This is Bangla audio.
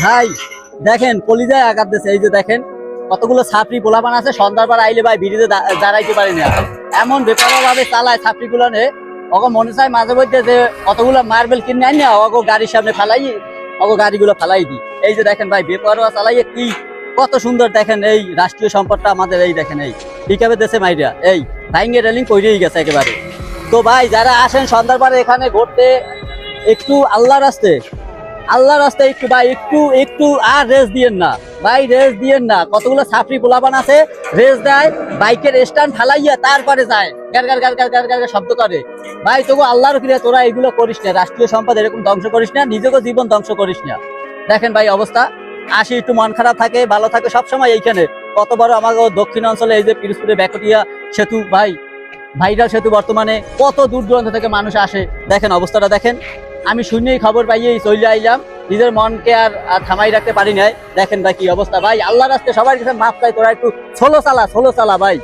ভাই দেখেন কলিজায় আঘাত দিচ্ছে। এই যে দেখেন কতগুলো ছাত্রী পোলাপান আছে, সন্ধ্যার পর আইলে ভাই বিড়িতে দাঁড়াইতে পারি না, এমন বেপরোয়া ভাবে চালায় ছাত্রী গুলো নে। ওকে মনে চায় মাঝে মধ্যে যে কতগুলো মার্বেল কিনে আনি না ওকে গাড়ির সামনে ফেলাই, ওকে গাড়িগুলো ফেলাই দিই। এই যে দেখেন ভাই বেপরোয়া চালাইয়ে কি কত সুন্দর দেখেন এই রাষ্ট্রীয় সম্পদটা আমাদের। এই দেখেন এই পিকআপে দেশে মাইরা এই ভাইঙ্গে রেলিং কইরেই গেছে একেবারে। তো ভাই যারা আসেন সন্ধ্যার পরে এখানে ঘুরতে, একটু আল্লাহ রাস্তায় একটু ভাই একটু একটু আর রেস দিয়েন না ভাই, রেস দিয়েন না। কতগুলো ছাত্রী পোলাপান আছে রেস দেয়, বাইকের স্ট্যান্ড ফালাইয়া তারপরে যায় গার গার গার গার গার গার শব্দ করে। ভাই তবু আল্লাহর ফিরে তোরা এগুলো করিস না, রাষ্ট্রীয় সম্পদ এরকম ধ্বংস করিস না, নিজেকে জীবন ধ্বংস করিস না। দেখেন ভাই অবস্থা, আসি একটু মন খারাপ থাকে ভালো থাকে সবসময় এইখানে। কত বড় আমাদের দক্ষিণ অঞ্চলে এই যে পিরোজপুরে ব্যাকটিয়া সেতু ভাই, ভাইরাল সেতু, বর্তমানে কত দূর দূরান্ত থেকে মানুষ আসে। দেখেন অবস্থাটা দেখেন, আমি শূন্যই খবর পাইয়েই চলে আইলাম, নিজের মনকে আর থামাই রাখতে পারি নাই। দেখেন ভাই কি অবস্থা, ভাই আল্লাহ রাস্তায় সবার কাছে মাপ চাই, তোরা একটু ছোলো চালা ভাই।